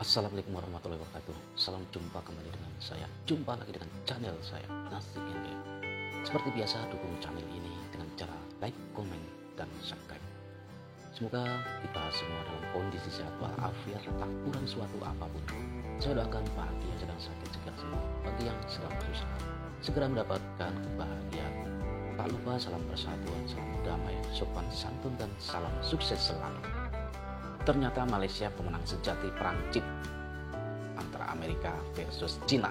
Assalamualaikum warahmatullahi wabarakatuh. Salam jumpa kembali dengan saya. Jumpa lagi dengan channel saya, Nasib Game. Seperti biasa, dukung channel ini dengan cara like, komen, dan subscribe. Semoga kita semua dalam kondisi sehat walafiat, tak kurang suatu apapun. Saya doakan bahagia sedang sakit segera sembuh. Bagi yang sedang susah, segera mendapatkan kebahagiaan. Tak lupa salam persatuan, salam damai, sopan santun, dan salam sukses selalu. Ternyata Malaysia pemenang sejati perang chip antara Amerika versus Cina.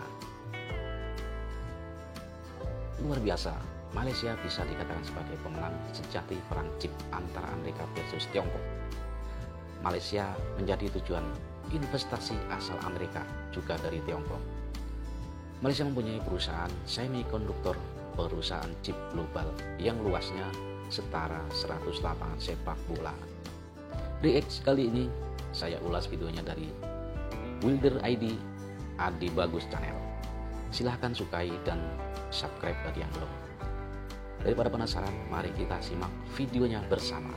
Luar biasa, Malaysia bisa dikatakan sebagai pemenang sejati perang chip antara Amerika versus Tiongkok. Malaysia menjadi tujuan investasi asal Amerika juga dari Tiongkok. Malaysia mempunyai perusahaan semikonduktor, perusahaan chip global yang luasnya setara 100 lapangan sepak bola. React kali ini saya ulas videonya dari Wilder ID Adi Bagus Channel. Silahkan sukai dan subscribe bagi yang belum. Daripada penasaran, mari kita simak videonya bersama.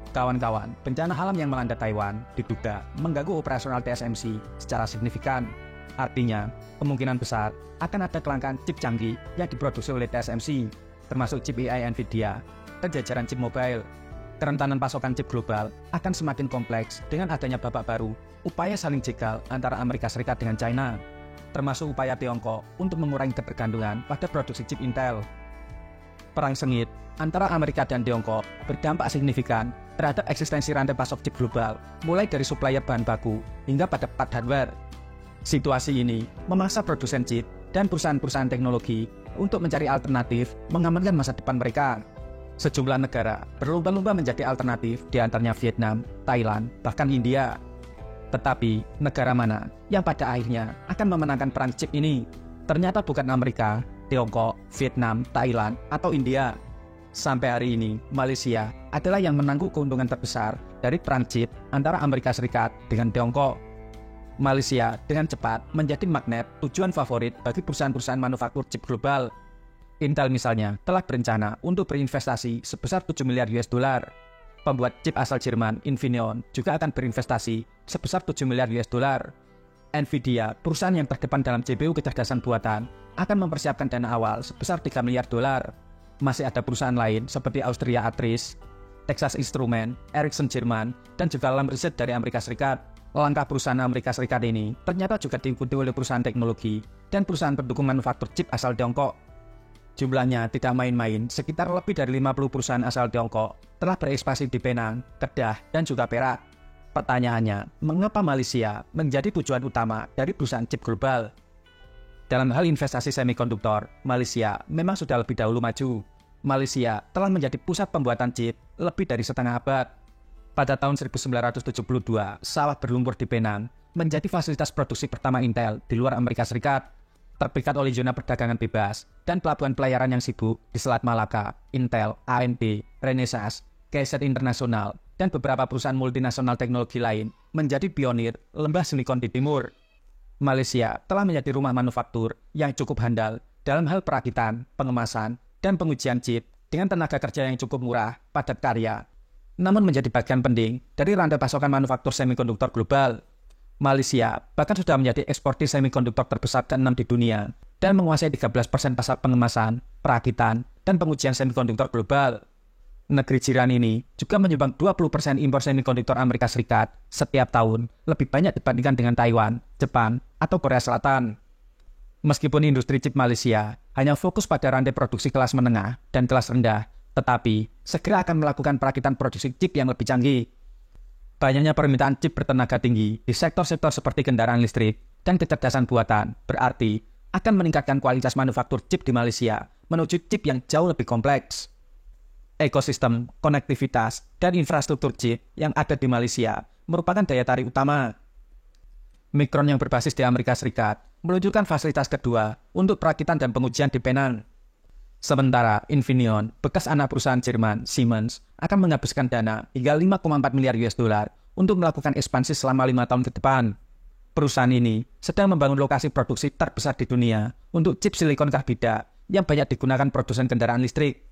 Kawan-kawan, bencana alam yang melanda Taiwan diduga mengganggu operasional TSMC secara signifikan. Artinya, kemungkinan besar akan ada kelangkaan chip canggih yang diproduksi oleh TSMC, termasuk chip AI Nvidia dan jajaran chip mobile. Kerentanan pasokan chip global akan semakin kompleks dengan adanya babak baru upaya saling jegal antara Amerika Serikat dengan China, termasuk upaya Tiongkok untuk mengurangi ketergantungan pada produksi chip Intel. Perang sengit antara Amerika dan Tiongkok berdampak signifikan terhadap eksistensi rantai pasok chip global, mulai dari supplier bahan baku hingga pada part hardware. Situasi ini memaksa produsen chip dan perusahaan-perusahaan teknologi untuk mencari alternatif mengamankan masa depan mereka. Sejumlah negara berlomba-lomba menjadi alternatif, di antaranya Vietnam, Thailand, bahkan India. Tetapi, negara mana yang pada akhirnya akan memenangkan perang chip ini? Ternyata bukan Amerika, Tiongkok, Vietnam, Thailand, atau India. Sampai hari ini, Malaysia adalah yang menanggung keuntungan terbesar dari perang chip antara Amerika Serikat dengan Tiongkok. Malaysia dengan cepat menjadi magnet tujuan favorit bagi perusahaan-perusahaan manufaktur chip global. Intel misalnya telah berencana untuk berinvestasi sebesar 7 miliar US dollar. Pembuat chip asal Jerman, Infineon, juga akan berinvestasi sebesar 7 miliar US dollar. Nvidia, perusahaan yang terdepan dalam CPU kecerdasan buatan, akan mempersiapkan dana awal sebesar 3 miliar dolar. Masih ada perusahaan lain seperti Austria Atris, Texas Instruments, Ericsson Jerman, dan juga Lam Research dari Amerika Serikat. Langkah perusahaan Amerika Serikat ini ternyata juga diikuti oleh perusahaan teknologi dan perusahaan pendukung manufaktur chip asal Tiongkok. Jumlahnya tidak main-main, sekitar lebih dari 50 perusahaan asal Tiongkok telah berekspansi di Penang, Kedah, dan juga Perak. Pertanyaannya, mengapa Malaysia menjadi tujuan utama dari perusahaan chip global? Dalam hal investasi semikonduktor, Malaysia memang sudah lebih dahulu maju. Malaysia telah menjadi pusat pembuatan chip lebih dari setengah abad. Pada tahun 1972, sawah berlumpur di Penang menjadi fasilitas produksi pertama Intel di luar Amerika Serikat. Terpikat oleh zona perdagangan bebas dan pelabuhan pelayaran yang sibuk di Selat Malaka, Intel, AMD, Renesas, KZ Internasional, dan beberapa perusahaan multinasional teknologi lain menjadi pionir lembah silikon di timur. Malaysia telah menjadi rumah manufaktur yang cukup handal dalam hal perakitan, pengemasan, dan pengujian chip dengan tenaga kerja yang cukup murah, padat karya, namun menjadi bagian penting dari rantai pasokan manufaktur semikonduktor global. Malaysia bahkan sudah menjadi eksportir semikonduktor terbesar ke-6 di dunia dan menguasai 13% pasar pengemasan, perakitan, dan pengujian semikonduktor global. Negeri jiran ini juga menyumbang 20% impor semikonduktor Amerika Serikat setiap tahun, lebih banyak dibandingkan dengan Taiwan, Jepang, atau Korea Selatan. Meskipun industri chip Malaysia hanya fokus pada rantai produksi kelas menengah dan kelas rendah, tetapi segera akan melakukan perakitan produksi chip yang lebih canggih. Banyaknya permintaan chip bertenaga tinggi di sektor-sektor seperti kendaraan listrik dan kecerdasan buatan berarti akan meningkatkan kualitas manufaktur chip di Malaysia menuju chip yang jauh lebih kompleks. Ekosistem, konektivitas, dan infrastruktur chip yang ada di Malaysia merupakan daya tarik utama. Micron yang berbasis di Amerika Serikat meluncurkan fasilitas kedua untuk perakitan dan pengujian di Penang. Sementara Infineon, bekas anak perusahaan Jerman, Siemens, akan menghabiskan dana hingga 5,4 miliar US dollar untuk melakukan ekspansi selama 5 tahun ke depan. Perusahaan ini sedang membangun lokasi produksi terbesar di dunia untuk chip silikon karbida yang banyak digunakan produsen kendaraan listrik.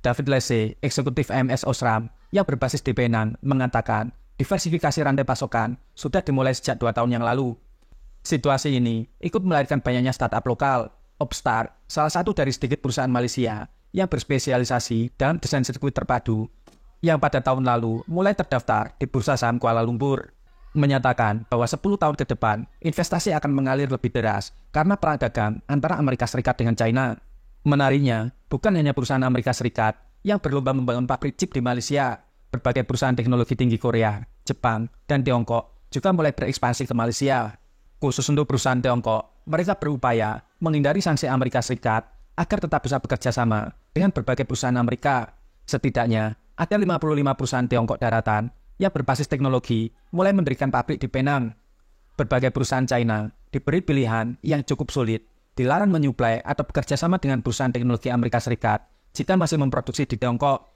David Lessey, eksekutif AMS Osram yang berbasis di Penang, mengatakan diversifikasi rantai pasokan sudah dimulai sejak 2 tahun yang lalu. Situasi ini ikut melahirkan banyaknya startup lokal. Opstar, salah satu dari sedikit perusahaan Malaysia yang berspesialisasi dalam desain sirkuit terpadu, yang pada tahun lalu mulai terdaftar di Bursa Saham Kuala Lumpur, menyatakan bahwa 10 tahun ke depan investasi akan mengalir lebih deras karena perang dagang antara Amerika Serikat dengan China. Menariknya, bukan hanya perusahaan Amerika Serikat yang berlomba membangun pabrik chip di Malaysia, berbagai perusahaan teknologi tinggi Korea, Jepang, dan Tiongkok juga mulai berekspansi ke Malaysia. Khusus untuk perusahaan Tiongkok, mereka berupaya menghindari sanksi Amerika Serikat agar tetap bisa bekerja sama dengan berbagai perusahaan Amerika. Setidaknya, ada 55 perusahaan Tiongkok daratan yang berbasis teknologi mulai mendirikan pabrik di Penang. Berbagai perusahaan China diberi pilihan yang cukup sulit, dilarang menyuplai atau bekerja sama dengan perusahaan teknologi Amerika Serikat jika masih memproduksi di Tiongkok.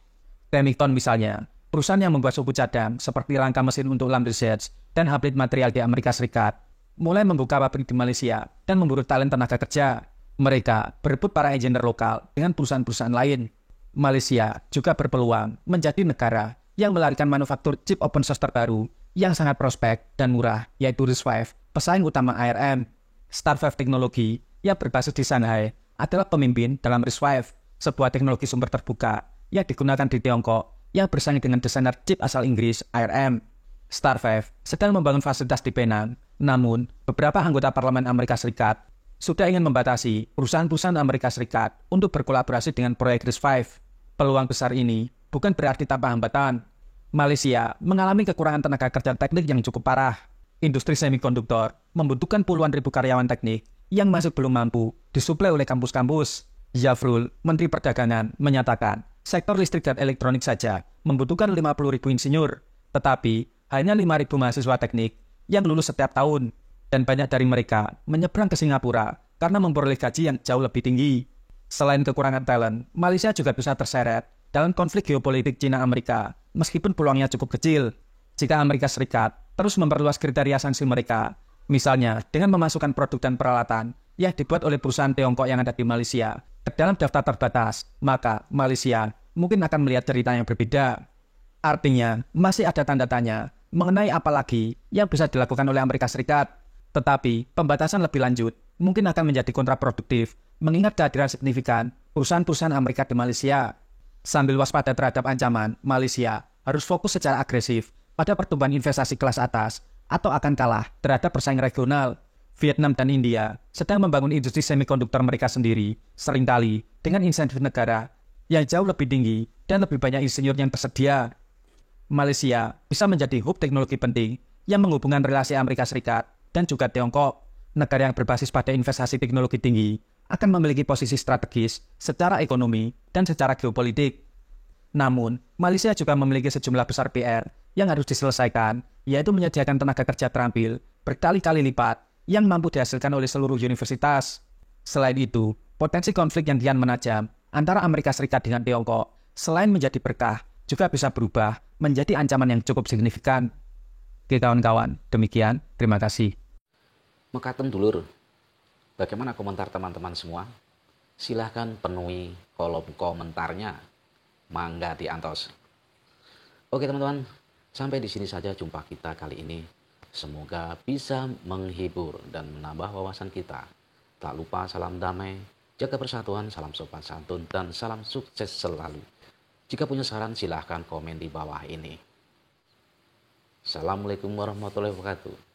Remington misalnya, perusahaan yang membuat suku cadang seperti rangka mesin untuk Lam Research dan hybrid material di Amerika Serikat, mulai membuka pabrik di Malaysia dan memburu talent tenaga kerja. Mereka berebut para engineer lokal dengan perusahaan-perusahaan lain. Malaysia juga berpeluang menjadi negara yang melahirkan manufaktur chip open source terbaru yang sangat prospek dan murah, yaitu RISC-V, pesaing utama ARM. Star5 Teknologi yang berbasis di Shanghai adalah pemimpin dalam RISC-V, sebuah teknologi sumber terbuka yang digunakan di Tiongkok yang bersaing dengan desainer chip asal Inggris ARM. Star5 sedang membangun fasilitas di Penang, namun beberapa anggota parlemen Amerika Serikat sudah ingin membatasi perusahaan-perusahaan Amerika Serikat untuk berkolaborasi dengan proyek RISC-V. Peluang besar ini bukan berarti tanpa hambatan. Malaysia mengalami kekurangan tenaga kerja teknik yang cukup parah. Industri semikonduktor membutuhkan puluhan ribu karyawan teknik yang masih belum mampu disuplai oleh kampus-kampus. Zafrul, Menteri Perdagangan, menyatakan sektor listrik dan elektronik saja membutuhkan 50.000 insinyur, tetapi hanya 5.000 mahasiswa teknik yang lulus setiap tahun, dan banyak dari mereka menyeberang ke Singapura karena memperoleh gaji yang jauh lebih tinggi. Selain kekurangan talent, Malaysia juga bisa terseret dalam konflik geopolitik Cina-Amerika, meskipun peluangnya cukup kecil. Jika Amerika Serikat terus memperluas kriteria sanksi mereka, misalnya dengan memasukkan produk dan peralatan yang dibuat oleh perusahaan Tiongkok yang ada di Malaysia ke dalam daftar terbatas, maka Malaysia mungkin akan melihat cerita yang berbeda. Artinya, masih ada tanda tanya mengenai apa lagi yang bisa dilakukan oleh Amerika Serikat. Tetapi, pembatasan lebih lanjut mungkin akan menjadi kontraproduktif, mengingat kehadiran signifikan perusahaan-perusahaan Amerika di Malaysia. Sambil waspada terhadap ancaman, Malaysia harus fokus secara agresif pada pertumbuhan investasi kelas atas atau akan kalah terhadap persaing regional. Vietnam dan India sedang membangun industri semikonduktor mereka sendiri, seringkali dengan insentif negara yang jauh lebih tinggi dan lebih banyak insinyur yang tersedia. Malaysia bisa menjadi hub teknologi penting yang menghubungkan relasi Amerika Serikat dan juga Tiongkok. Negara yang berbasis pada investasi teknologi tinggi akan memiliki posisi strategis secara ekonomi dan secara geopolitik. Namun, Malaysia juga memiliki sejumlah besar PR yang harus diselesaikan, yaitu menyediakan tenaga kerja terampil berkali-kali lipat yang mampu dihasilkan oleh seluruh universitas. Selain itu, potensi konflik yang kian menajam antara Amerika Serikat dengan Tiongkok, selain menjadi berkah, juga bisa berubah menjadi ancaman yang cukup signifikan. Oke kawan-kawan, demikian. Terima kasih. Mekaten dulur, bagaimana komentar teman-teman semua? Silahkan penuhi kolom komentarnya. Mangga diantos. Oke teman-teman, sampai di sini saja jumpa kita kali ini. Semoga bisa menghibur dan menambah wawasan kita. Tak lupa salam damai, jaga persatuan, salam sopan santun, dan salam sukses selalu. Jika punya saran silahkan komen di bawah ini. Assalamualaikum warahmatullahi wabarakatuh.